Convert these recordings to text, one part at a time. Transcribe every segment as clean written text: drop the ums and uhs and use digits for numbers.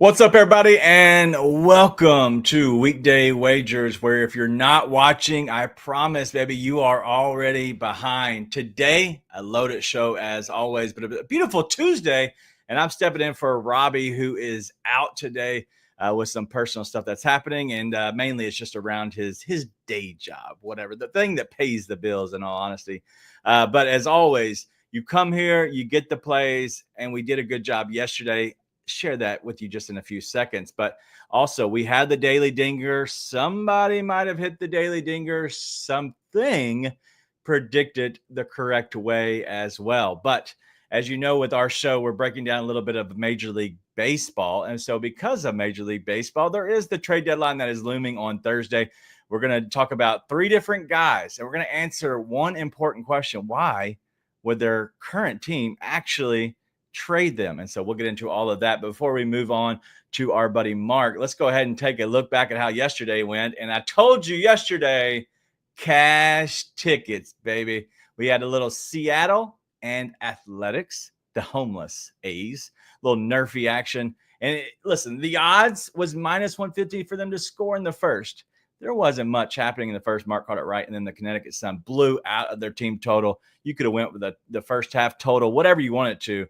What's up, everybody, and welcome to Weekday Wagers, where if you're not watching, I promise, baby, you are already behind. Today, a loaded show as always, but a beautiful Tuesday, and I'm stepping in for Robbie, who is out today with some personal stuff that's happening, and mainly it's just around his day job, whatever, the thing that pays the bills, in all honesty. But as always, you come here, you get the plays, and we did a good job yesterday. Share that with you just in a few seconds. But also, we had the daily dinger. Somebody might have hit the daily dinger. Something predicted the correct way as well. But as you know, with our show, we're breaking down a little bit of Major League Baseball. And so because of Major League Baseball, there is the trade deadline that is looming on Thursday. We're going to talk about three different guys, and we're going to answer one important question. Why would their current team actually trade them? And so we'll get into all of that. But before we move on to our buddy Mark, let's go ahead and take a look back at how yesterday went. And I told you yesterday, cash tickets, baby. We had a little Seattle and Athletics, the homeless A's, little NRFI action. And listen, the odds was minus 150 for them to score in the first. There wasn't much happening in the first. Mark caught it right, and then the Connecticut Sun blew out of their team total. You could have went with the first half total, whatever you wanted to.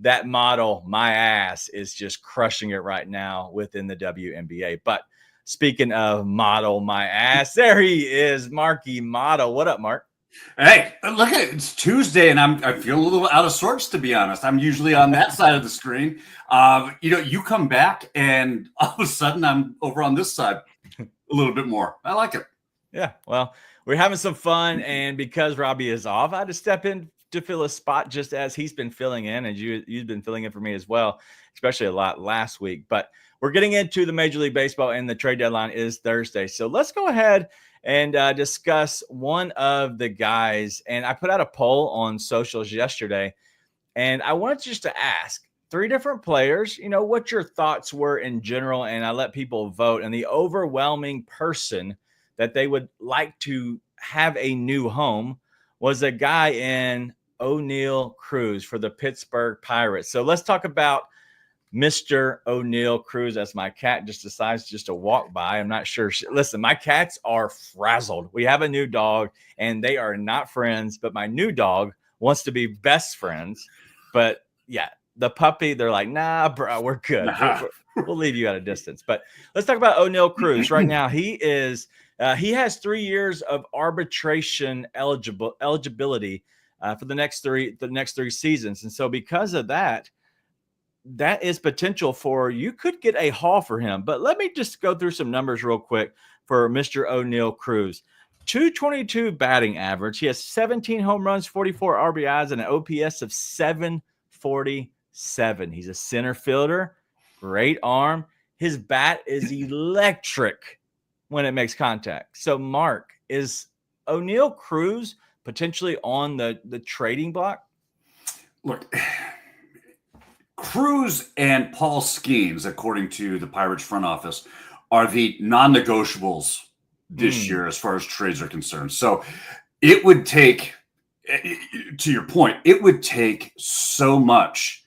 That model, my ass, is just crushing it right now within the WNBA. But speaking of model, my ass, there he is, Marky Model. What up, Mark? Hey, look at it. It's Tuesday, and I feel a little out of sorts, to be honest. I'm usually on that side of the screen. You come back, and all of a sudden, I'm over on this side a little bit more. I like it. Yeah, well, we're having some fun, and because Robbie is off, I had to step in to fill a spot just as he's been filling in, and you've been filling in for me as well, especially a lot last week. But we're getting into the Major League Baseball, and the trade deadline is Thursday. So let's go ahead and discuss one of the guys. And I put out a poll on socials yesterday, and I wanted just to ask three different players, what your thoughts were in general, and I let people vote. And the overwhelming person that they would like to have a new home was a guy in O'Neal Cruz for the Pittsburgh Pirates. So let's talk about Mr. O'Neal Cruz, as my cat just decides just to walk by. I'm not sure. Listen, my cats are frazzled. We have a new dog, and they are not friends, but my new dog wants to be best friends. But yeah, the puppy, they're like, nah, bro, we're good. Nah. We'll leave you at a distance. But let's talk about O'Neal Cruz. Right now, he has 3 years of arbitration eligibility for the next three seasons. And so because of that is potential for you could get a haul for him. But let me just go through some numbers real quick for Mr. O'Neal Cruz. 222 batting average. He has 17 home runs, 44 RBIs, and an OPS of 747. He's a center fielder. Great arm. His bat is electric when it makes contact. So, Mark, is O'Neal Cruz potentially on the trading block? Look, Cruz and Paul Skeens, according to the Pirates front office, are the non-negotiables this year as far as trades are concerned. So it would take, to your point, it would take so much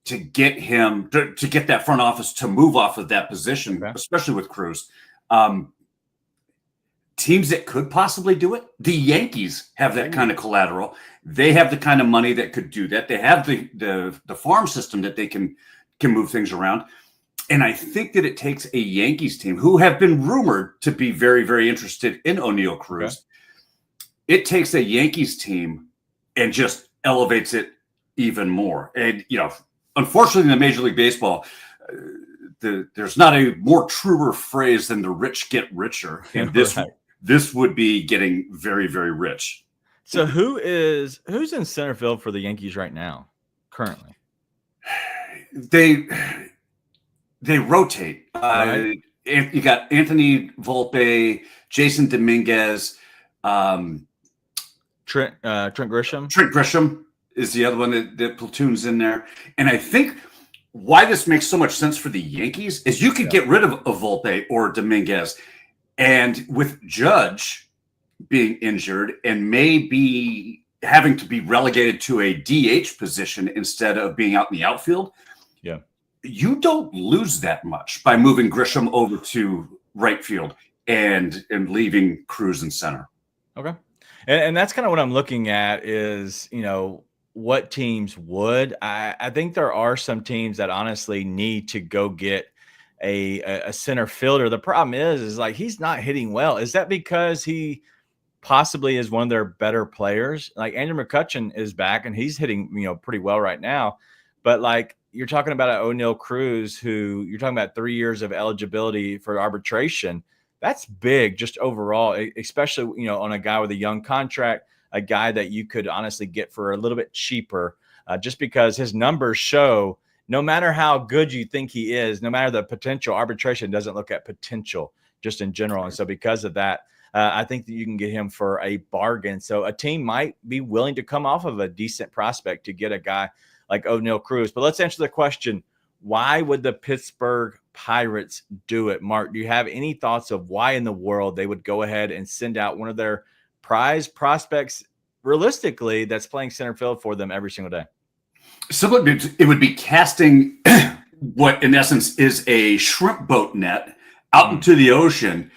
to get him, to get that front office to move off of that position, especially with Cruz. Teams that could possibly do it, the Yankees have that kind of collateral. They have the kind of money that could do that. They have the farm system that they can move things around. And I think that it takes a Yankees team who have been rumored to be very, very interested in O'Neal Cruz. Okay. It takes a Yankees team and just elevates it even more. And, unfortunately in the Major League Baseball, there's not a more truer phrase than the rich get richer. And this would be getting very, very rich. So who's in center field for the Yankees right now, currently? They rotate. Right. You got Anthony Volpe, Jason Dominguez, Trent Grisham. Trent Grisham is the other one that platoons in there. And I think why this makes so much sense for the Yankees is you could get rid of Volpe or Dominguez, and with Judge being injured and maybe having to be relegated to a DH position instead of being out in the outfield. Yeah. you don't lose that much by moving Grisham over to right field and leaving Cruz in center. Okay. And that's kind of what I'm looking at is, what teams would. I think there are some teams that honestly need to go get a center fielder. The problem is like he's not hitting well. Is that because he possibly is one of their better players? Like Andrew McCutchen is back and he's hitting, pretty well right now. But like you're talking about an O'Neal Cruz who you're talking about 3 years of eligibility for arbitration. That's big just overall, especially, on a guy with a young contract, a guy that you could honestly get for a little bit cheaper, just because his numbers show no matter how good you think he is, no matter the potential, arbitration doesn't look at potential just in general. And so because of that, I think that you can get him for a bargain. So a team might be willing to come off of a decent prospect to get a guy like O'Neal Cruz. But let's answer the question. Why would the Pittsburgh Pirates do it? Mark, do you have any thoughts of why in the world they would go ahead and send out one of their prize prospects realistically that's playing center field for them every single day? So it would be casting what in essence is a shrimp boat net out into the ocean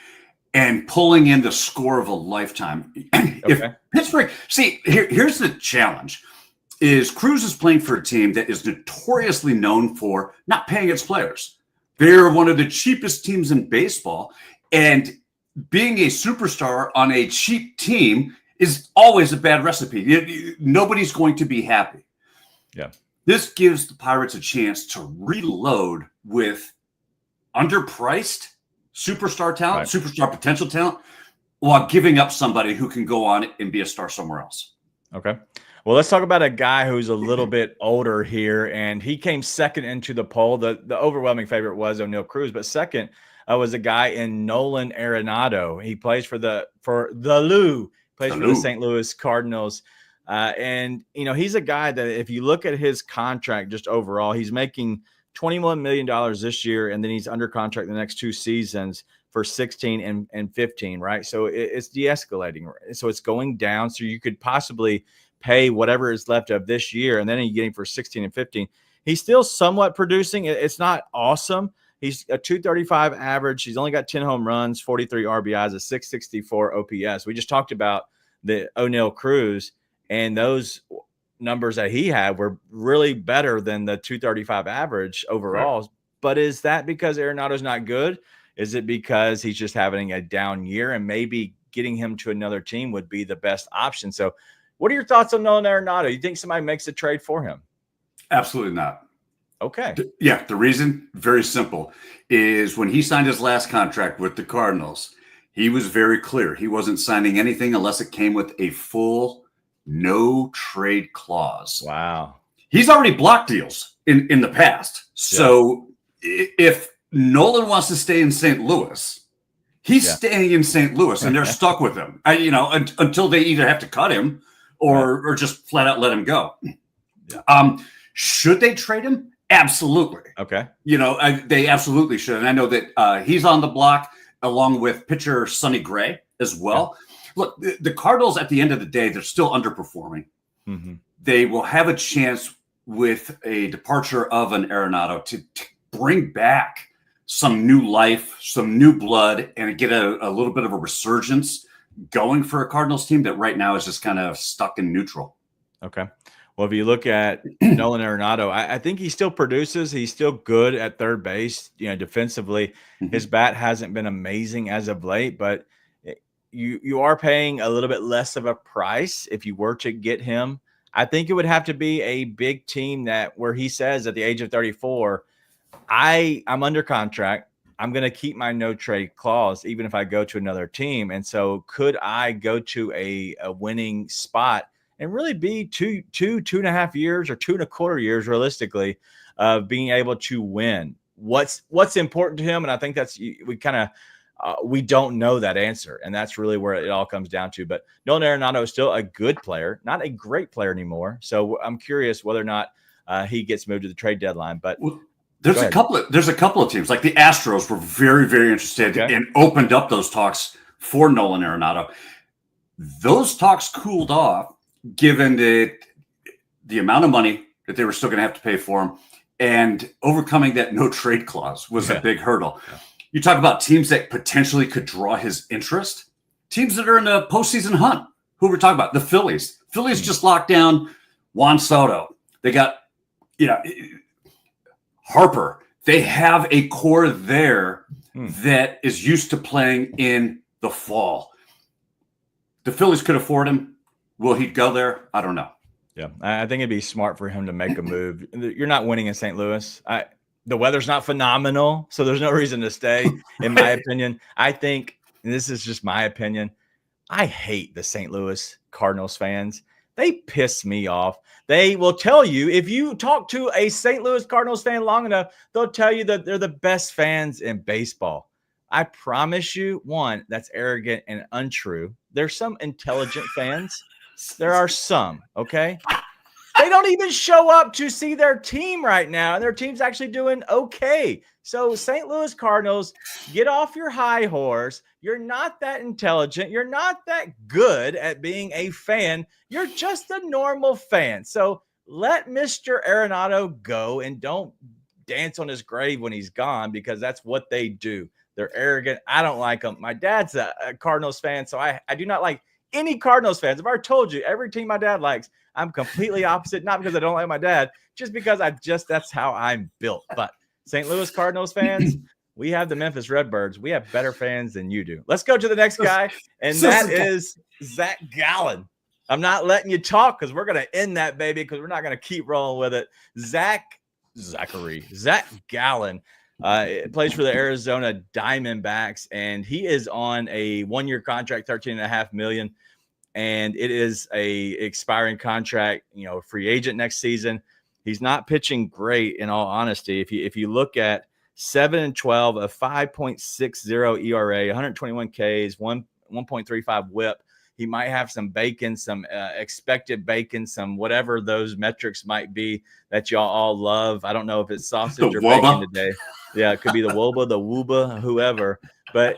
and pulling in the score of a lifetime. If Pittsburgh, here's the challenge. Is Cruz is playing for a team that is notoriously known for not paying its players. They're one of the cheapest teams in baseball, and being a superstar on a cheap team is always a bad recipe. Nobody's going to be happy. Yeah. This gives the Pirates a chance to reload with underpriced superstar talent, superstar potential talent, while giving up somebody who can go on and be a star somewhere else. Okay. Well, let's talk about a guy who's a little bit older here, and he came second into the poll. The overwhelming favorite was O'Neal Cruz, but second was a guy in Nolan Arenado. He plays for the St. Louis Cardinals. And, he's a guy that if you look at his contract just overall, he's making $21 million this year, and then he's under contract the next 2 seasons for 16 and 15, right? So it's de-escalating. So it's going down. So you could possibly pay whatever is left of this year, and then you're getting for 16 and 15. He's still somewhat producing. It's not awesome. He's a 235 average. He's only got 10 home runs, 43 RBIs, a 664 OPS. We just talked about the O'Neal Cruz, and those numbers that he had were really better than the 235 average overall. Right. But is that because Arenado's not good? Is it because he's just having a down year and maybe getting him to another team would be the best option? So what are your thoughts on Nolan Arenado? You think somebody makes a trade for him? Absolutely not. Okay. The reason, very simple, is when he signed his last contract with the Cardinals, he was very clear. He wasn't signing anything unless it came with a full no trade clause. Wow. He's already blocked deals in the past. So if Nolan wants to stay in St. Louis, he's staying in St. Louis, and they're stuck with him, until they either have to cut him or just flat out let him go. Yeah. Should they trade him? Absolutely. Okay. They absolutely should. And I know that he's on the block along with pitcher Sonny Gray as well. Yeah. Look, the Cardinals at the end of the day, they're still underperforming. Mm-hmm. They will have a chance with a departure of an Arenado to bring back some new life, some new blood, and get a little bit of a resurgence going for a Cardinals team that right now is just kind of stuck in neutral. Okay. Well, if you look at Nolan Arenado, I think he still produces. He's still good at third base, defensively. Mm-hmm. His bat hasn't been amazing as of late, but you are paying a little bit less of a price if you were to get him. I think it would have to be a big team where he says at the age of 34, I'm under contract. I'm going to keep my no trade clause, even if I go to another team. And so could I go to a winning spot and really be two and a half years or 2.25 years realistically of being able to win? What's important to him? And I think we don't know that answer. And that's really where it all comes down to. But Nolan Arenado is still a good player, not a great player anymore. So I'm curious whether or not he gets moved to the trade deadline. But there's a couple of teams, like the Astros were very, very interested and opened up those talks for Nolan Arenado. Those talks cooled off given that the amount of money that they were still going to have to pay for him And overcoming that no trade clause was a big hurdle. Yeah. You talk about teams that potentially could draw his interest, teams that are in a postseason hunt. Who we're talking about? The Phillies. Phillies just locked down Juan Soto. They got, Harper. They have a core there that is used to playing in the fall. The Phillies could afford him. Will he go there? I don't know. Yeah, I think it'd be smart for him to make a move. You're not winning in St. Louis. The weather's not phenomenal, so there's no reason to stay, in my opinion. I think, and this is just my opinion, I hate the St. Louis Cardinals fans. They piss me off. They will tell you, if you talk to a St. Louis Cardinals fan long enough, they'll tell you that they're the best fans in baseball. I promise you, one, that's arrogant and untrue. There's some intelligent fans. There are some, okay? They don't even show up to see their team right now, and their team's actually doing okay. So St. Louis Cardinals, get off your high horse. You're not that intelligent. You're not that good at being a fan. You're just a normal fan. So let Mr. Arenado go and don't dance on his grave when he's gone, because that's what they do. They're arrogant. I don't like them. My dad's a Cardinals fan, so I do not like any Cardinals fans. I've already told you, every team my dad likes, I'm completely opposite, not because I don't like my dad, just because that's how I'm built. But St. Louis Cardinals fans, we have the Memphis Redbirds. We have better fans than you do. Let's go to the next guy, and that is Zach Gallen. I'm not letting you talk because we're going to end that, baby, because we're not going to keep rolling with it. Zach Gallen plays for the Arizona Diamondbacks, and he is on a one-year contract, $13.5 million. And it is a expiring contract, free agent next season. He's not pitching great, in all honesty. If you look at 7-12, a 5.60 ERA, 121 Ks, 1.35 WHIP. He might have some bacon, some expected bacon, some whatever those metrics might be that y'all all love. I don't know if it's sausage or bacon today. Yeah, it could be the Woba, the Wooba, whoever. But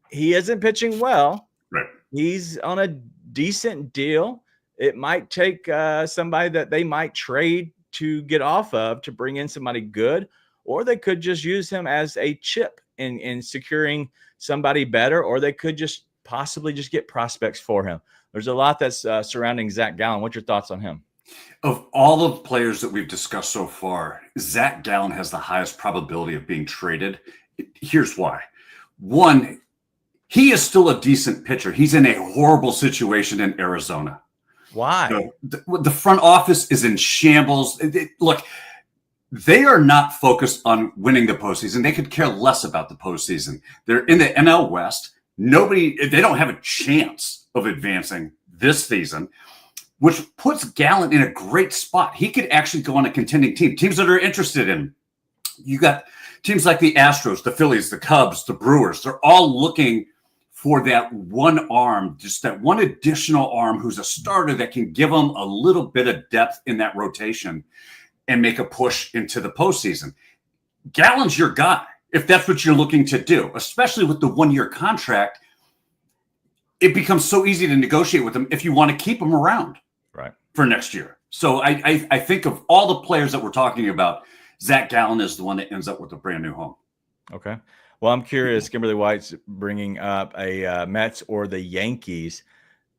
he isn't pitching well. Right. He's on a decent deal. It might take somebody that they might trade to get off of to bring in somebody good, or they could just use him as a chip in securing somebody better, or they could just possibly just get prospects for him. There's a lot that's surrounding Zach Gallen. What's your thoughts on him? Of all of the players that we've discussed so far, Zach Gallen has the highest probability of being traded. Here's why. One, he is still a decent pitcher. He's in a horrible situation in Arizona. Why? The front office is in shambles. Look, they are not focused on winning the postseason. They could care less about the postseason. They're in the NL West. They don't have a chance of advancing this season, which puts Gallen in a great spot. He could actually go on a contending team. Teams that are interested in him. You got teams like the Astros, the Phillies, the Cubs, the Brewers. They're all looking for that one arm, just that one additional arm who's a starter that can give them a little bit of depth in that rotation and make a push into the postseason. Gallen's your guy if that's what you're looking to do, especially with the one-year contract. It becomes so easy to negotiate with him if you want to keep him around for next year. So I think of all the players that we're talking about, Zach Gallen is the one that ends up with a brand new home. Okay. Well, I'm curious. Kimberly White's bringing up a Mets or the Yankees.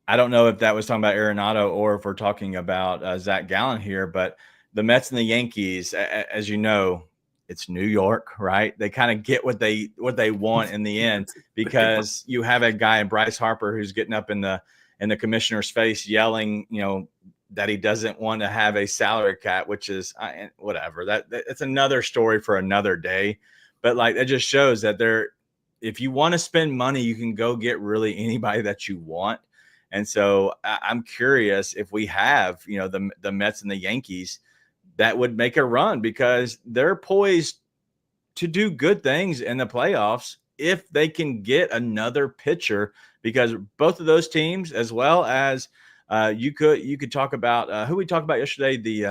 I don't know if that was talking about Arenado or if we're talking about Zach Gallen here, but the Mets and the Yankees, as you know, it's New York, right? They kind of get what they want in the end, because you have a guy in Bryce Harper who's getting up in the commissioner's face yelling, that he doesn't want to have a salary cap, which is whatever. That's another story for another day. But that just shows that if you want to spend money, you can go get really anybody that you want. And so I'm curious if we have, the Mets and the Yankees that would make a run, because they're poised to do good things in the playoffs if they can get another pitcher, because both of those teams, as well as you could talk about who we talked about yesterday.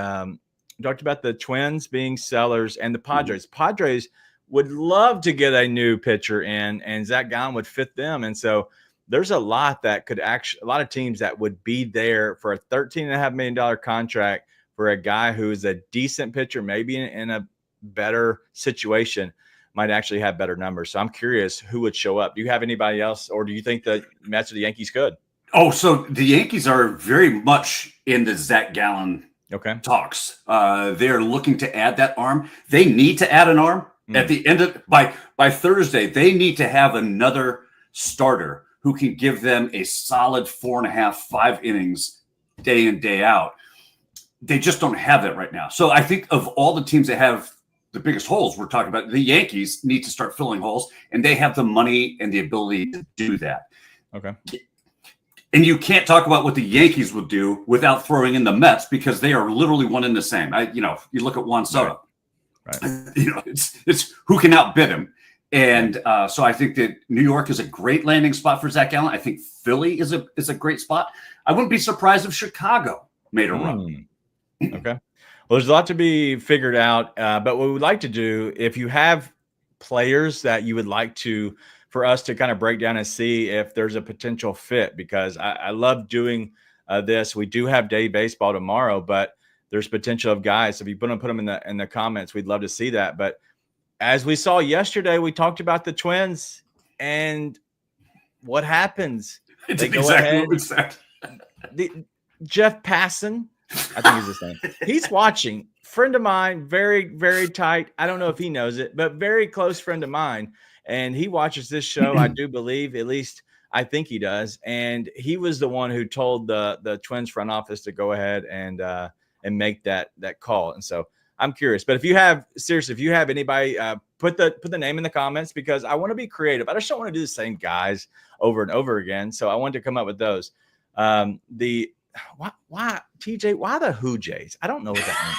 Talked about the Twins being sellers and the Padres. Mm-hmm. Padres would love to get a new pitcher in, and Zach Gallen would fit them. And so there's a lot that could a lot of teams that would be there for a $13.5 million contract where a guy who is a decent pitcher, maybe in a better situation, might actually have better numbers. So I'm curious who would show up. Do you have anybody else, or do you think the Mets or the Yankees could? Oh, so the Yankees are very much in the Zach Gallen talks. They're looking to add that arm. They need to add an arm at the end of by Thursday. They need to have another starter who can give them a solid 4.5, 5 innings day in, day out. They just don't have that right now. So I think of all the teams that have the biggest holes we're talking about, the Yankees need to start filling holes, and they have the money and the ability to do that. Okay. And you can't talk about what the Yankees would do without throwing in the Mets, because they are literally one and the same. You look at Juan Soto. Right. It's who can outbid him. And so I think that New York is a great landing spot for Zach Gallen. I think Philly is a great spot. I wouldn't be surprised if Chicago made a run. Okay. Well, there's a lot to be figured out. But what we'd like to do, if you have players that you would like for us to kind of break down and see if there's a potential fit, because I love doing this. We do have day baseball tomorrow, but there's potential of guys. So if you put them in the comments, we'd love to see that. But as we saw yesterday, we talked about the Twins and what happens. It's exactly what we said. Jeff Passan, I think is his name. He's watching. Friend of mine, very, very tight. I don't know if he knows it, but very close friend of mine. And he watches this show, I do believe, at least I think he does. And he was the one who told the Twins front office to go ahead and make that call. And so I'm curious. But if you have anybody, put the name in the comments, because I want to be creative. I just don't want to do the same guys over and over again. So I wanted to come up with those. Why TJ? Why the Who Jays? I don't know what that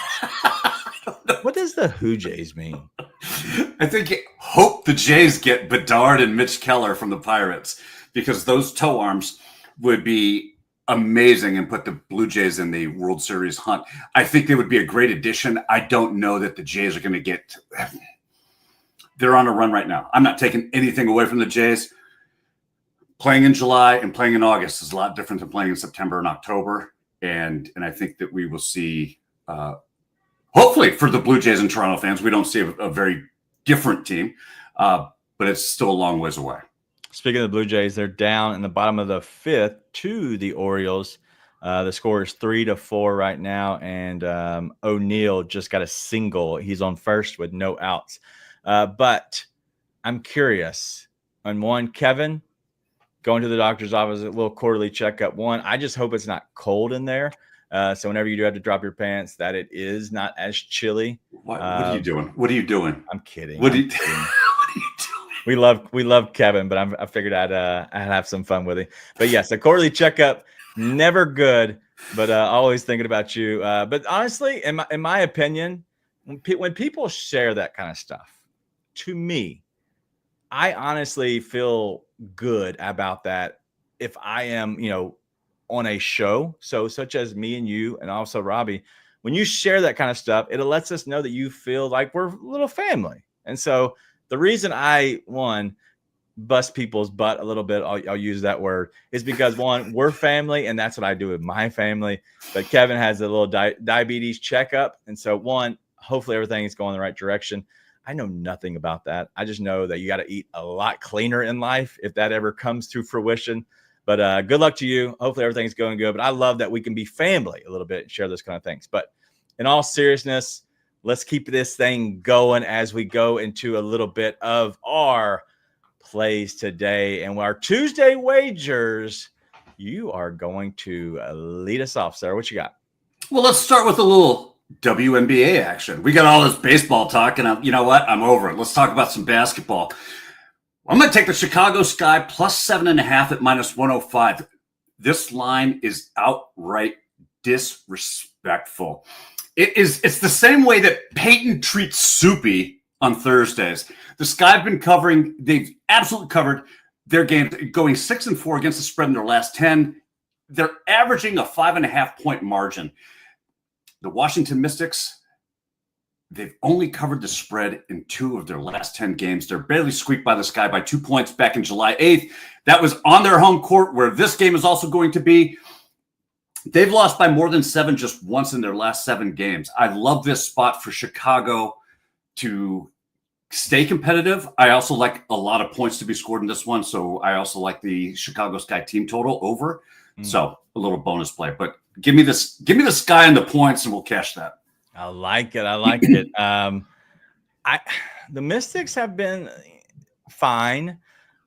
means. What does the Who Jays mean? I think hope the Jays get Bedard and Mitch Keller from the Pirates, because those toe arms would be amazing and put the Blue Jays in the World Series hunt. I think they would be a great addition. I don't know that the Jays are going to get – they're on a run right now. I'm not taking anything away from the Jays. Playing in July and playing in August is a lot different than playing in September and October. And I think that we will see hopefully for the Blue Jays and Toronto fans, we don't see a very different team, but it's still a long ways away. Speaking of the Blue Jays, they're down in the bottom of the 5th to the Orioles. The score is 3-4 right now, and O'Neill just got a single. He's on first with no outs. But I'm curious. On one, Kevin, going to the doctor's office, a little quarterly checkup. One, I just hope it's not cold in there. So whenever you do have to drop your pants, that it is not as chilly. What are you doing? What are you doing? I'm kidding. What are you doing? We love Kevin, but I figured I'd have some fun with him. But yes, a quarterly checkup, never good, but always thinking about you. But honestly, in my opinion, when people share that kind of stuff, to me, I honestly feel good about that. If I am, on a show, so such as me and you, and also Robbie, when you share that kind of stuff, it lets us know that you feel like we're a little family. And so the reason I bust people's butt a little bit, I'll use that word, is because one, we're family, and that's what I do with my family. But Kevin has a little diabetes checkup, and so one, hopefully everything is going the right direction. I know nothing about that. I just know that you got to eat a lot cleaner in life if that ever comes to fruition. But good luck to you. Hopefully everything's going good. But I love that we can be family a little bit and share those kind of things. But in all seriousness, let's keep this thing going as we go into a little bit of our plays today. And our Tuesday wagers, you are going to lead us off, sir. What you got? Well, let's start with a little WNBA action. We got all this baseball talk, and you know what? I'm over it. Let's talk about some basketball. I'm going to take the Chicago Sky plus 7.5 at -105. This line is outright disrespectful. It's the same way that Peyton treats Soupy on Thursdays. The Sky have been covering, they've absolutely covered their games, going 6-4 against the spread in their last 10. They're averaging a 5.5-point margin. The Washington Mystics, they've only covered the spread in 2 of their last 10 games. They're barely squeaked by the Sky by 2 points back in July 8th. That was on their home court, where this game is also going to be. They've lost by more than 7 just once in their last 7 games. I love this spot for Chicago to stay competitive. I also like a lot of points to be scored in this one. So I also like the Chicago Sky team total over. So a little bonus play, but give me the Sky and the points and we'll cash that. I like it. I like it. The Mystics have been fine,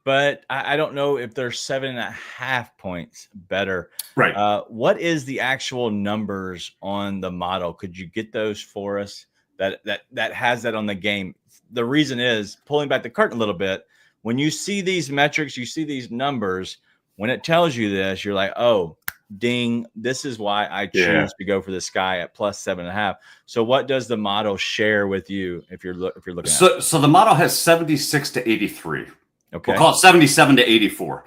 but I don't know if they're 7.5 points better. Right. What is the actual numbers on the model? Could you get those for us? That has that on the game. The reason is, pulling back the curtain a little bit, when you see these metrics, you see these numbers, when it tells you this, you're like, oh, ding, this is why I choose to go for the Sky at plus 7.5. So what does the model share with you if you're looking at it? So the model has 76 to 83. Okay. We'll call it 77 to 84.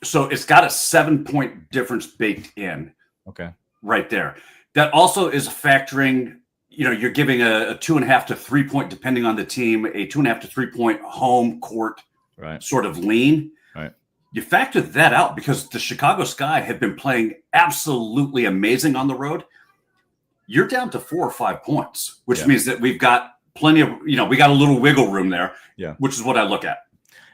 So it's got a 7-point difference baked in. Okay. Right there. That also is factoring, you're giving a 2.5 to 3 point, depending on the team, a 2.5 to 3 point home court sort of lean. Right. You factor that out because the Chicago Sky have been playing absolutely amazing on the road. You're down to 4 or 5 points, which means that we've got plenty of, we got a little wiggle room there, which is what I look at.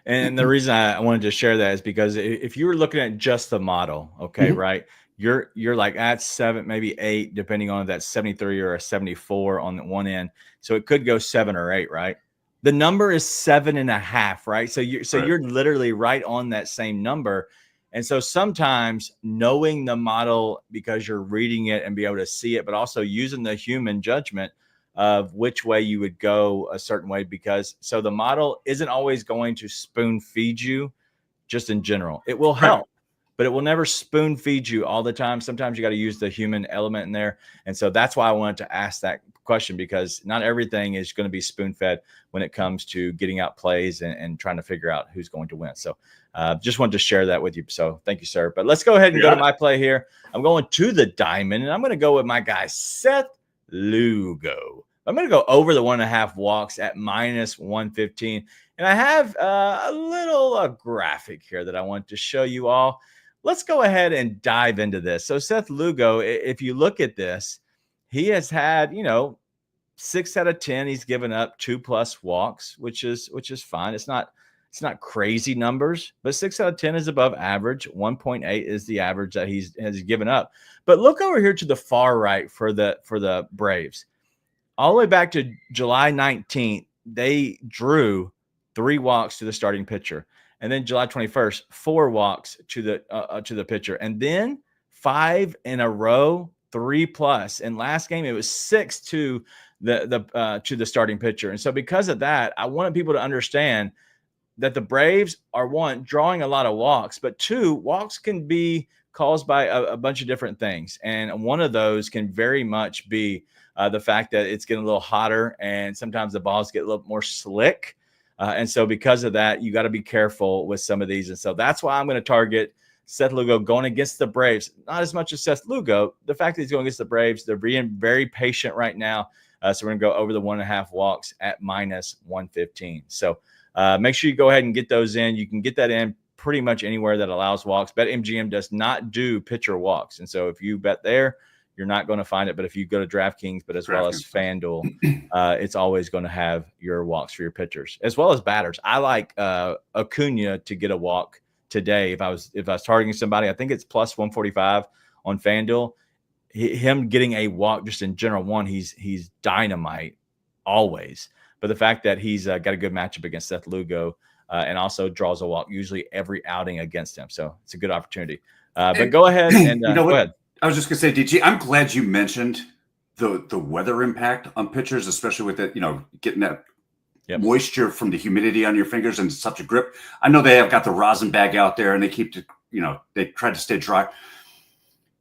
And the reason I wanted to share that is because if you were looking at just the model, right, you're like at 7, maybe 8, depending on if that's 73 or a 74 on the one end. So it could go 7 or 8, right? The number is 7.5, right? So you're literally right on that same number. And so sometimes knowing the model because you're reading it and be able to see it, but also using the human judgment of which way you would go a certain way, because so the model isn't always going to spoon feed you just in general. It will help, but it will never spoon feed you all the time. Sometimes you got to use the human element in there. And so that's why I wanted to ask that question, because not everything is going to be spoon fed when it comes to getting out plays and trying to figure out who's going to win. So just wanted to share that with you. So thank you, sir. But let's go ahead and go to my play here. I'm going to the diamond, and I'm going to go with my guy, Seth Lugo. I'm going to go over the 1.5 walks at minus 115. And I have a little graphic here that I want to show you all. Let's go ahead and dive into this. So Seth Lugo, if you look at this, he has had, 6 out of 10. He's given up 2+ walks, which is fine. It's not crazy numbers, but 6 out of 10 is above average. 1.8 is the average that has given up. But look over here to the far right for the Braves. All the way back to July 19th, they drew 3 walks to the starting pitcher. And then July 21st, 4 walks to the pitcher. And then 5 in a row, 3+. And last game, it was 6 to the starting pitcher. And so because of that, I wanted people to understand that the Braves are, 1, drawing a lot of walks, but 2, walks can be caused by a bunch of different things. And one of those can very much be the fact that it's getting a little hotter and sometimes the balls get a little more slick. And so because of that, you got to be careful with some of these. And so that's why I'm going to target Seth Lugo going against the Braves. Not as much as Seth Lugo. The fact that he's going against the Braves, they're being very patient right now. So we're going to go over the 1.5 walks at minus 115. So make sure you go ahead and get those in. You can get that in pretty much anywhere that allows walks. BetMGM does not do pitcher walks. And so if you bet there, you're not going to find it. But if you go to DraftKings, but as well as FanDuel, it's always going to have your walks for your pitchers as well as batters. I like Acuna to get a walk today. If I was targeting somebody, I think it's plus 145 on FanDuel. Him getting a walk just in general, 1, he's dynamite always. But the fact that he's got a good matchup against Seth Lugo and also draws a walk usually every outing against him. So it's a good opportunity. But go ahead and go ahead. I was just going to say, DG, I'm glad you mentioned the weather impact on pitchers, especially with it, getting that moisture from the humidity on your fingers and such a grip. I know they have got the rosin bag out there and they keep they try to stay dry.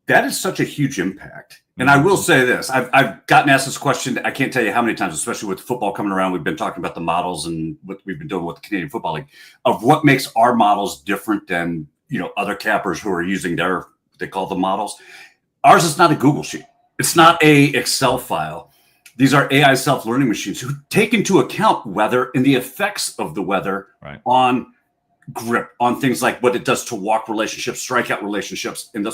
That is such a huge impact. And I will say this, I've gotten asked this question. I can't tell you how many times, especially with football coming around. We've been talking about the models and what we've been doing with the Canadian Football League of what makes our models different than, other cappers who are using they call them models. Ours is not a Google sheet. It's not a Excel file. These are AI self-learning machines who take into account weather and the effects of the weather on grip on things like what it does to walk relationships, strikeout relationships, and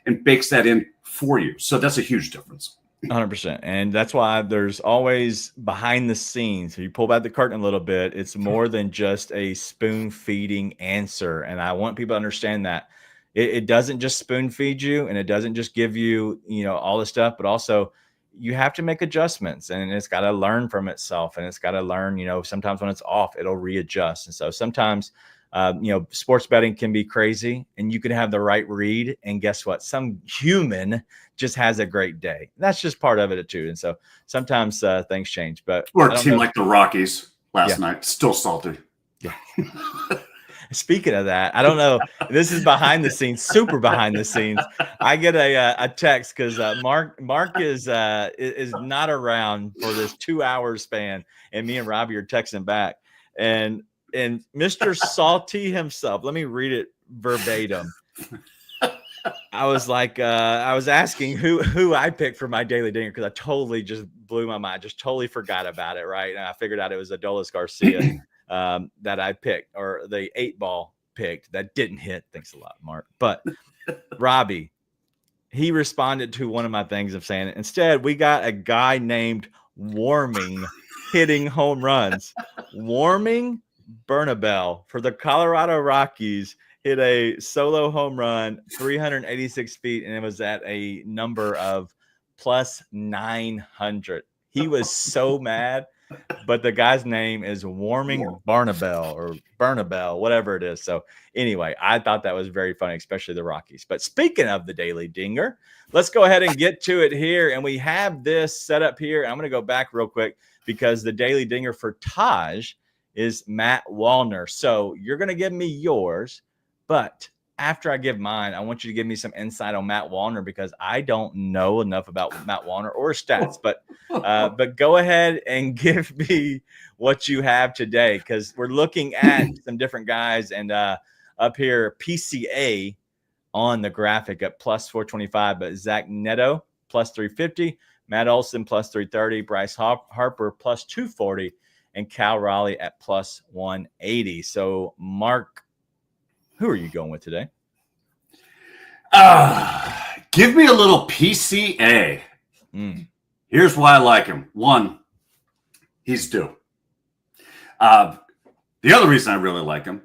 and bakes that in for you. So that's a huge difference. 100%. And that's why there's always behind the scenes. If you pull back the curtain a little bit, it's more than just a spoon feeding answer. And I want people to understand that it doesn't just spoon feed you, and it doesn't just give you, all the stuff, but also you have to make adjustments, and it's got to learn from itself, and it's got to learn, sometimes when it's off, it'll readjust. And so sometimes, sports betting can be crazy, and you can have the right read. And guess what? Some human just has a great day. That's just part of it too. And so sometimes things change. But or a team like the Rockies last night, still salty. Yeah. Speaking of that, I don't know. This is behind the scenes, super behind the scenes. I get a text because Mark is not around for this 2-hour span, and me and Robbie are texting back, and Mr. Salty himself. Let me read it verbatim. I was like, I was asking who I picked for my daily dinger because I totally just blew my mind, just totally forgot about it, right? And I figured out it was Adolis Garcia. That I picked, or the 8-ball picked that didn't hit. Thanks a lot, Mark. But Robbie, he responded to one of my things of saying, instead, we got a guy named Warming hitting home runs. Warming Bernabel for the Colorado Rockies hit a solo home run, 386 feet, and it was at a number of plus 900. He was so mad. But the guy's name is Warming Barnabel or Bernabel, whatever it is. So anyway, I thought that was very funny, especially the Rockies. But speaking of the Daily Dinger, let's go ahead and get to it here. And we have this set up here. I'm going to go back real quick because the Daily Dinger for Taj is Matt Wallner. So you're going to give me yours, but after I give mine, I want you to give me some insight on Matt Wallner because I don't know enough about Matt Wallner or stats. But go ahead and give me what you have today because we're looking at some different guys. And up here, PCA on the graphic at plus 425, but Zach Neto plus 350, Matt Olson plus 330, Bryce Harper plus 240, and Cal Raleigh at plus 180. So, Mark, who are you going with today? Give me a little PCA. Here's why I like him. One, he's due. The other reason I really like him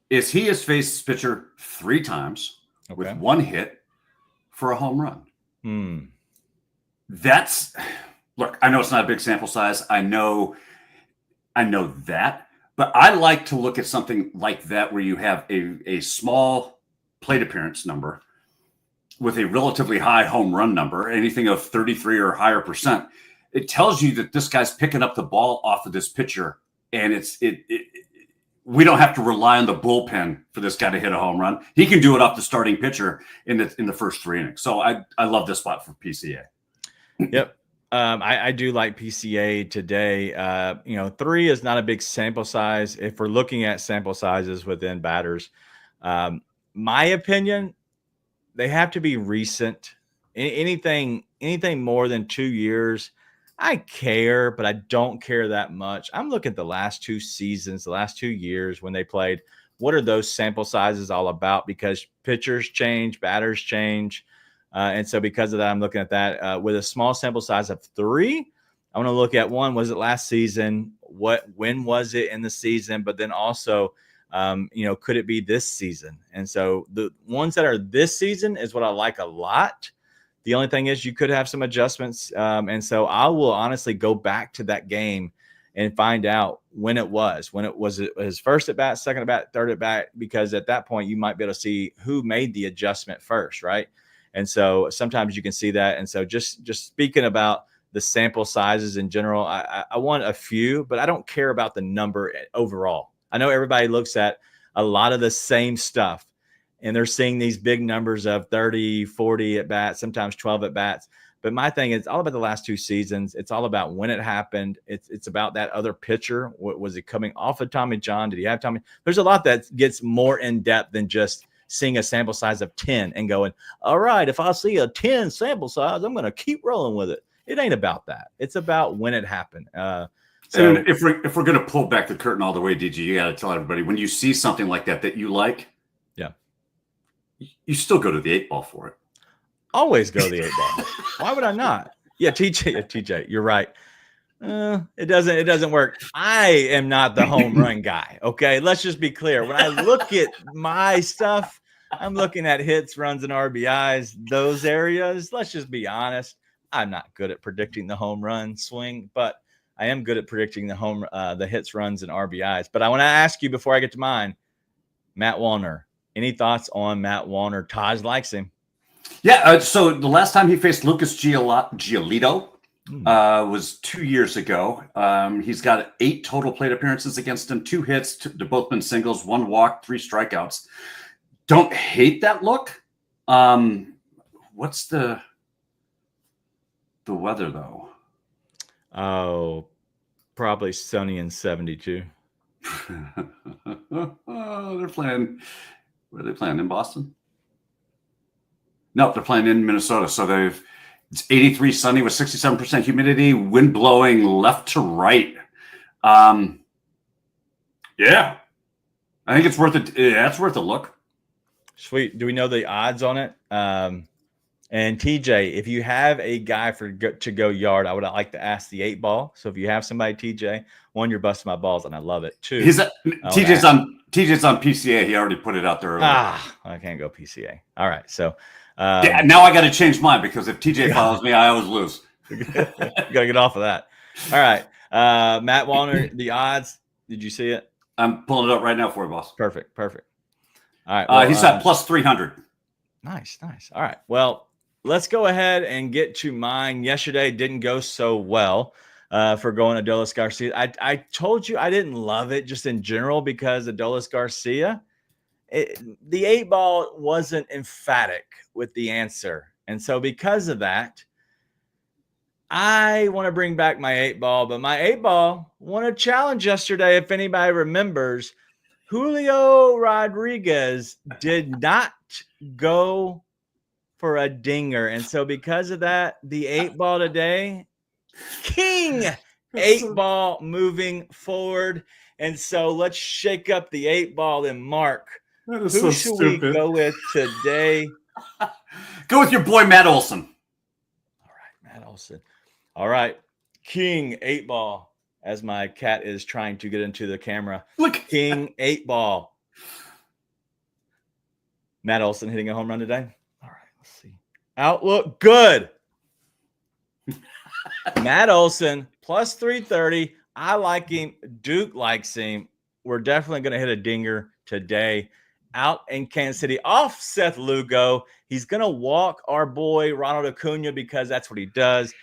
is he has faced this pitcher 3 times with 1 hit for a home run. Look, I know it's not a big sample size. I know that, but I like to look at something like that where you have a small plate appearance number with a relatively high home run number, anything of 33 or higher percent. It tells you that this guy's picking up the ball off of this pitcher, and we don't have to rely on the bullpen for this guy to hit a home run. He can do it off the starting pitcher in the first 3 innings. So I love this spot for PCA. Yep. I do like PCA today. 3 is not a big sample size. If we're looking at sample sizes within batters, my opinion, they have to be recent. Anything more than 2 years, I care, but I don't care that much. I'm looking at the last 2 seasons, the last 2 years when they played. What are those sample sizes all about? Because pitchers change, batters change. And so because of that, I'm looking at that with a small sample size of 3. I want to look at one, was it last season? When was it in the season? But then also, could it be this season? And so the ones that are this season is what I like a lot. The only thing is you could have some adjustments. And so I will honestly go back to that game and find out when it was his first at bat, second at bat, third at bat, because at that point you might be able to see who made the adjustment first. Right. And so sometimes you can see that. And so just speaking about the sample sizes in general, I want a few, but I don't care about the number overall. I know everybody looks at a lot of the same stuff and they're seeing these big numbers of 30, 40 at bats, sometimes 12 at bats. But my thing is all about the last 2 seasons. It's all about when it happened. It's about that other pitcher. Was he coming off of Tommy John? Did he have Tommy? There's a lot that gets more in depth than just seeing a sample size of 10 and going, all right, if I see a 10 sample size, I'm going to keep rolling with it. It ain't about that. It's about when it happened. So and if we're going to pull back the curtain all the way, DG, you got to tell everybody when you see something like that you like, yeah, you still go to the 8 ball for it. Always go to the 8 ball. Why would I not? Yeah, TJ, you're right. It doesn't work. I am not the home run guy. Okay, let's just be clear. When I look at my stuff, I'm looking at hits, runs, and RBIs. Those areas. Let's just be honest. I'm not good at predicting the home run swing, but I am good at predicting the hits, runs, and RBIs. But I want to ask you before I get to mine, Matt Wallner. Any thoughts on Matt Wallner? Taj likes him. Yeah. So the last time he faced Lucas Giolito was 2 years ago. He's got 8 total plate appearances against him, 2 hits, they've both been singles, 1 walk, 3 strikeouts. Don't hate that look. What's the weather though? Oh, probably sunny and 72. They're playing. Where are they playing? In Boston? No, they're playing in Minnesota. So it's 83 sunny with 67% humidity, wind blowing left to right. Yeah, I think it's worth it. Yeah, it's worth a look. Sweet. Do we know the odds on it? And TJ, if you have a guy to go yard, I would like to ask the 8 ball. So if you have somebody, TJ, 1, you're busting my balls, and I love it. 2, TJ's on PCA. He already put it out there earlier. I can't go PCA. All right, so yeah, now I got to change mine because if TJ follows me, I always lose. You got to get off of that. All right, Matt Wallner, the odds. Did you see it? I'm pulling it up right now for you, boss. Perfect. All right, well, he's at plus 300. Nice. All right, well, let's go ahead and get to mine. Yesterday didn't go so well for going Adolis Garcia. I told you I didn't love it just in general because Adolis Garcia, the 8 ball wasn't emphatic with the answer. And so because of that, I want to bring back my 8 ball, but my 8 ball won a challenge yesterday. If anybody remembers, Julio Rodriguez did not go for a dinger. And so because of that, the 8 ball today, King 8 ball moving forward. And so let's shake up the 8 ball and Mark. Who so should stupid. we go with today? Go with your boy, Matt Olson. All right, Matt Olson. All right, King 8 ball, as my cat is trying to get into the camera. Look, King 8 ball. Matt Olson hitting a home run today. All right, let's see. Outlook good. Matt Olson plus 330. I like him. Duke likes him. We're definitely going to hit a dinger today. Out in Kansas City, off Seth Lugo. He's going to walk our boy Ronald Acuna because that's what he does.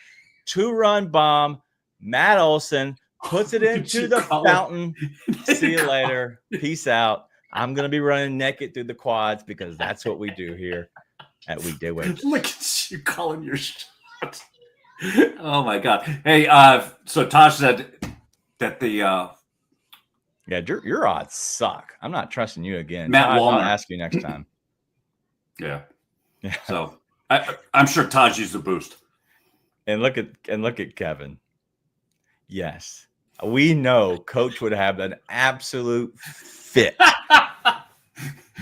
2-run bomb. Matt Olson puts it into the fountain. See you later. Peace out. I'm going to be running naked through the quads because that's what we do here at Weekday Wagers. Look at you calling your shot. Oh, my God. Hey, so Tosh said that the yeah, your odds suck. I'm not trusting you again. Matt Wallner. I'll ask you next time. Yeah. So I'm sure Taj used the boost. And look at Kevin. Yes, we know Coach would have an absolute fit.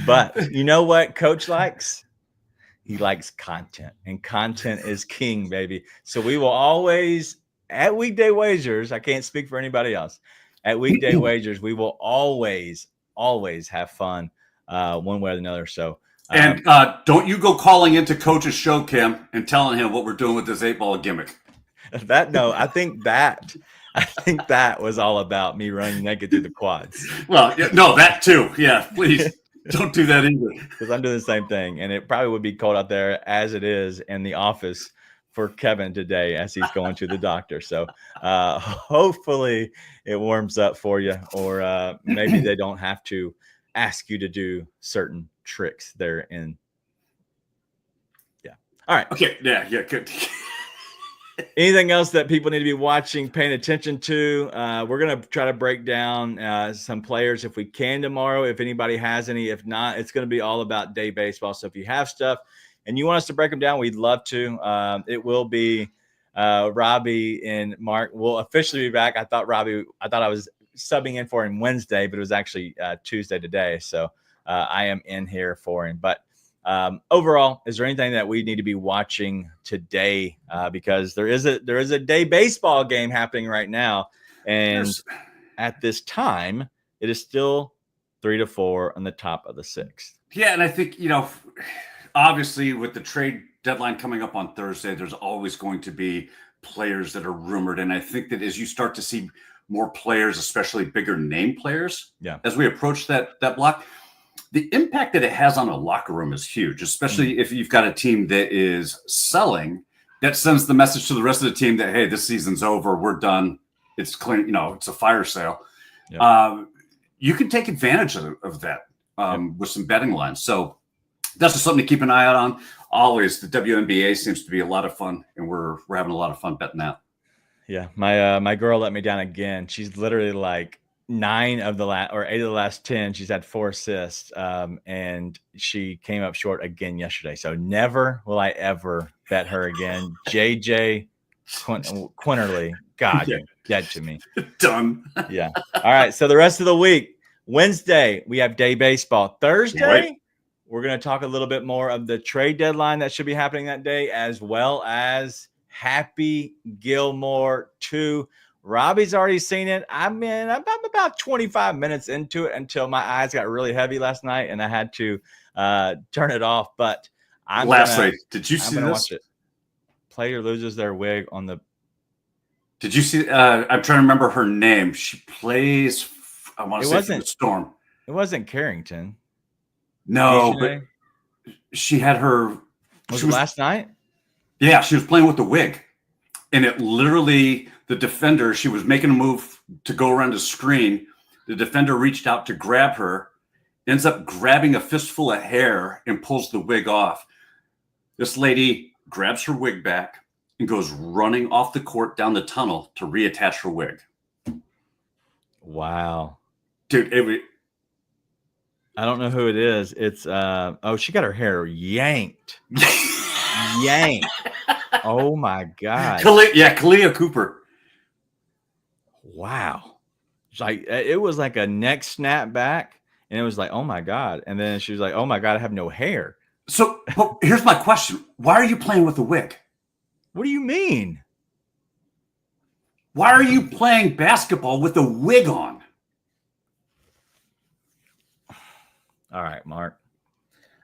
But you know what Coach likes? He likes content, and content is king, baby. So we will always, at Weekday Wagers, I can't speak for anybody else. At Weekday Wagers, we will always have fun one way or another. So, and don't you go calling into Coach's show, Kim, and telling him what we're doing with this 8 ball gimmick. I think that was all about me running naked through the quads. Well, no, that too. Yeah, please don't do that either. Because I'm doing the same thing, and it probably would be cold out there as it is in the office for Kevin today as he's going to the doctor. So hopefully it warms up for you, or maybe they don't have to ask you to do certain tricks there in. Yeah. All right. Okay. Yeah. Good. Anything else that people need to be watching, paying attention to? We're going to try to break down some players if we can tomorrow, if anybody has any. If not, it's going to be all about day baseball. So if you have stuff and you want us to break them down, we'd love to. It will be Robbie and Mark will officially be back. I thought I was subbing in for him Wednesday, but it was actually Tuesday today. So I am in here for him. But overall, is there anything that we need to be watching today? Because there is a day baseball game happening right now, and at this time, it is still 3-4 on the top of the sixth. Yeah, and I think obviously with the trade deadline coming up on Thursday, there's always going to be players that are rumored, and I think that as you start to see more players, especially bigger name players, as we approach that block, the impact that it has on a locker room is huge, especially if you've got a team that is selling. That sends the message to the rest of the team that, hey, this season's over, we're done, it's clean, it's a fire sale. You can take advantage of that with some betting lines. So that's just something to keep an eye out on. Always, the WNBA seems to be a lot of fun, and we're having a lot of fun betting that. Yeah, my girl let me down again. She's literally like 8 of the last 10. She's had 4 assists, and she came up short again yesterday. So never will I ever bet her again. JJ Quinterly, God, you're dead to me. Done. Yeah. All right. So the rest of the week, Wednesday we have day baseball. Thursday. We're going to talk a little bit more of the trade deadline that should be happening that day, as well as Happy Gilmore 2. Robbie's already seen it. I'm about 25 minutes into it until my eyes got really heavy last night and I had to turn it off. But did you see this? Watch it. Player loses their wig on the. Did you see? I'm trying to remember her name. She plays. I want to say for the Storm. It wasn't Carrington. No, but she had her. Was it last night? Yeah, she was playing with the wig, and it literally the defender. She was making a move to go around the screen. The defender reached out to grab her, ends up grabbing a fistful of hair and pulls the wig off. This lady grabs her wig back and goes running off the court down the tunnel to reattach her wig. Wow, dude! I don't know who it is. It's she got her hair yanked. Yanked. Oh my God. Kalia Cooper. Wow. It was like a neck snap back, and it was like, oh my God. And then she was like, oh my God, I have no hair. So here's my question. Why are you playing with a wig? What do you mean? Why are you playing basketball with a wig on? All right, Mark.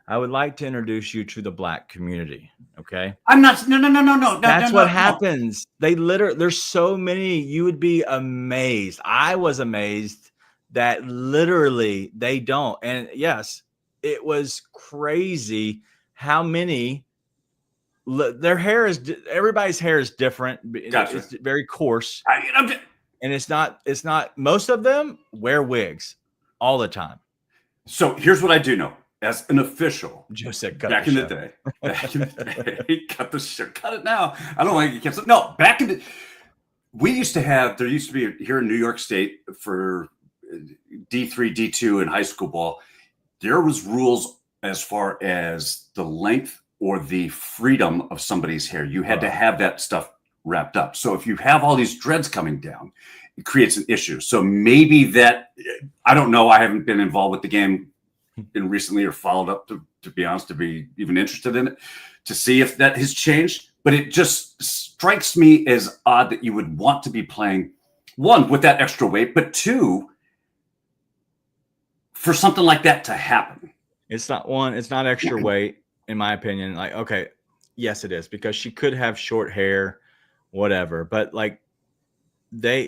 I would like to introduce you to the Black community. Okay. I'm not. No. That's what happens. There's so many. You would be amazed. I was amazed that literally they don't. And yes, it was crazy how many. Their hair is. Everybody's hair is different. Gotcha. It's very coarse. And it's not. Most of them wear wigs all the time. So here's what I do know. As an official, back in the day, cut the show, cut it now. I don't like you kept. No, back in the, there used to be here in New York State for D3, D2 and high school ball. There was rules as far as the length or the freedom of somebody's hair. You had to have that stuff wrapped up. So if you have all these dreads coming down, it creates an issue. So maybe that, I don't know. I haven't been involved with the game in recently or followed up to be honest, to be even interested in it, to see if that has changed. But it just strikes me as odd that you would want to be playing, one, with that extra weight, but two, for something like that to happen. It's not extra weight, in my opinion. Like, okay, yes, it is, because she could have short hair, whatever. But like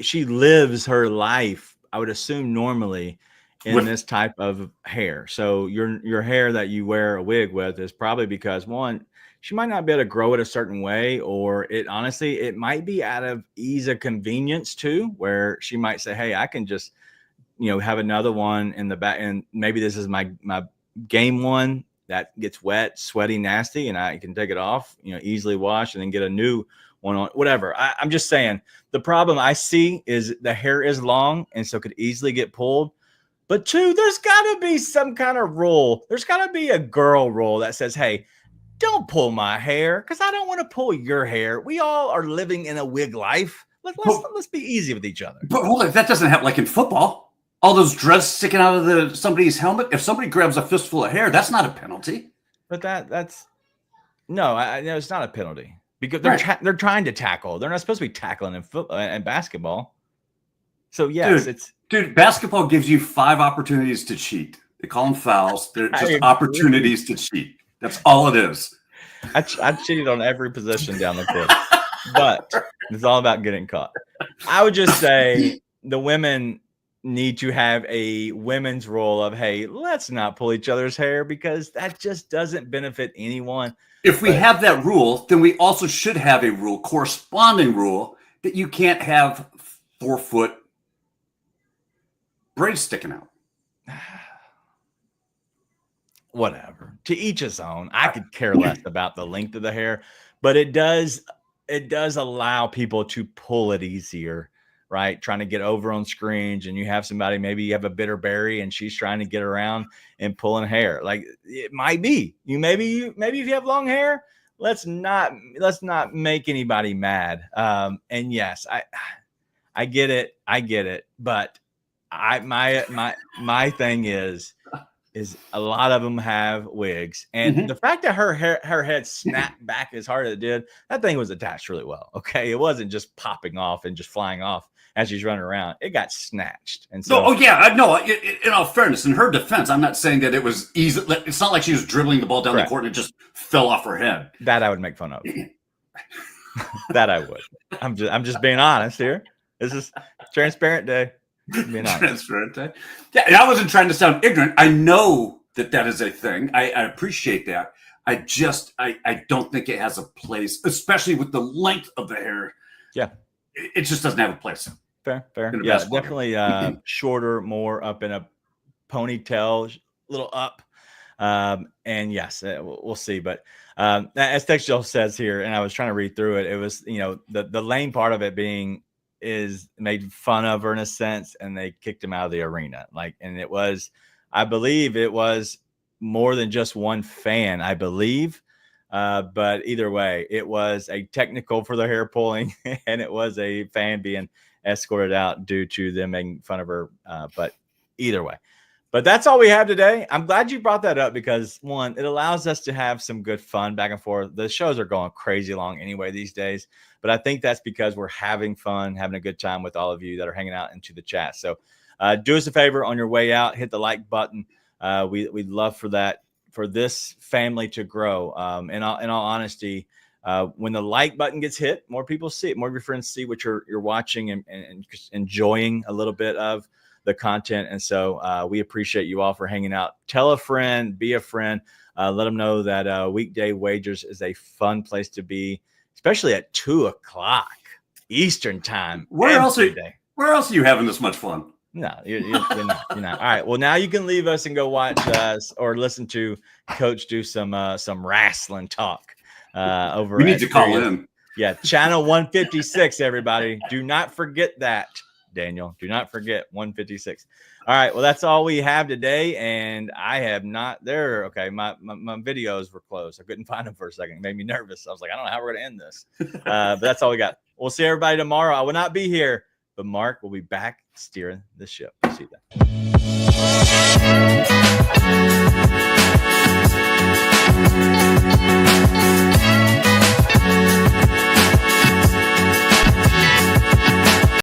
she lives her life, I would assume, normally in this type of hair. So your hair that you wear a wig with is probably because, one, she might not be able to grow it a certain way, or it might be out of ease of convenience too, where she might say, hey, I can just, have another one in the back, and maybe this is my game one that gets wet, sweaty, nasty, and I can take it off, easily wash, and then get a new one on, whatever. I'm just saying, the problem I see is the hair is long, and so could easily get pulled. But two, there's got to be some kind of rule. There's got to be a girl rule that says, hey, don't pull my hair because I don't want to pull your hair. We all are living in a wig life. Let's be easy with each other. But hold on, that doesn't happen like in football. All those dreads sticking out of somebody's helmet. If somebody grabs a fistful of hair, that's not a penalty. But that's no, it's not a penalty because they're trying to tackle. They're not supposed to be tackling in football and basketball. So yes, dude. Basketball gives you 5 opportunities to cheat. They call them fouls. They're just opportunities to cheat. That's all it is. I cheated on every position down the court, but it's all about getting caught. I would just say the women need to have a women's rule of, hey, let's not pull each other's hair because that just doesn't benefit anyone. If we have that rule, then we also should have a rule, corresponding rule, that you can't have 4-foot braids sticking out. Whatever, to each his own. I could care less about the length of the hair, but it does allow people to pull it easier, right? Trying to get over on screens, and you have somebody, maybe you have a bitter berry and she's trying to get around and pulling hair. Like it might be maybe if you have long hair, let's not make anybody mad. And yes, I get it, but my thing is a lot of them have wigs, and the fact that her head snapped back as hard as it did, that thing was attached really well. Okay, it wasn't just popping off and just flying off as she's running around. It got snatched, and so in all fairness, in her defense, I'm not saying that it was easy. It's not like she was dribbling the ball down the court and it just fell off her head. That I would make fun of. That I would. I'm just being honest here. This is transparent day. Transparent day. Yeah, and I wasn't trying to sound ignorant. I know that is a thing. I appreciate that. I don't think it has a place, especially with the length of the hair. Yeah, it just doesn't have a place. Fair. Yeah, definitely shorter, more up in a ponytail, little up. And yes, we'll see. But as Textual says here, and I was trying to read through it, it was, the lame part of it being is made fun of her in a sense, and they kicked him out of the arena. And it was, I believe it was more than just one fan, I believe. But either way, it was a technical for the hair pulling, and it was a fan being escorted out due to them making fun of her. But either way, but that's all we have today. I'm glad you brought that up because, one, it allows us to have some good fun back and forth. The shows are going crazy long anyway these days, but I think that's because we're having fun, having a good time with all of you that are hanging out into the chat. So do us a favor on your way out, hit the like button. We'd love for that, for this family to grow. In all honesty, when the like button gets hit, more people see it, more of your friends see what you're watching and enjoying a little bit of the content. And so we appreciate you all for hanging out. Tell a friend, be a friend, let them know that Weekday Wagers is a fun place to be, especially at 2:00 Eastern time. Where else are you having this much fun? No, you're not. All right. Well, now you can leave us and go watch us or listen to Coach do some wrestling talk over. We need to call in. Yeah, channel 156. Everybody, do not forget that. Daniel, do not forget 156. All right. Well, that's all we have today, and I have not there. Okay, my videos were closed. I couldn't find them for a second. It made me nervous. I was like, I don't know how we're gonna end this. But that's all we got. We'll see everybody tomorrow. I will not be here, but Mark will be back steering the ship. See you then.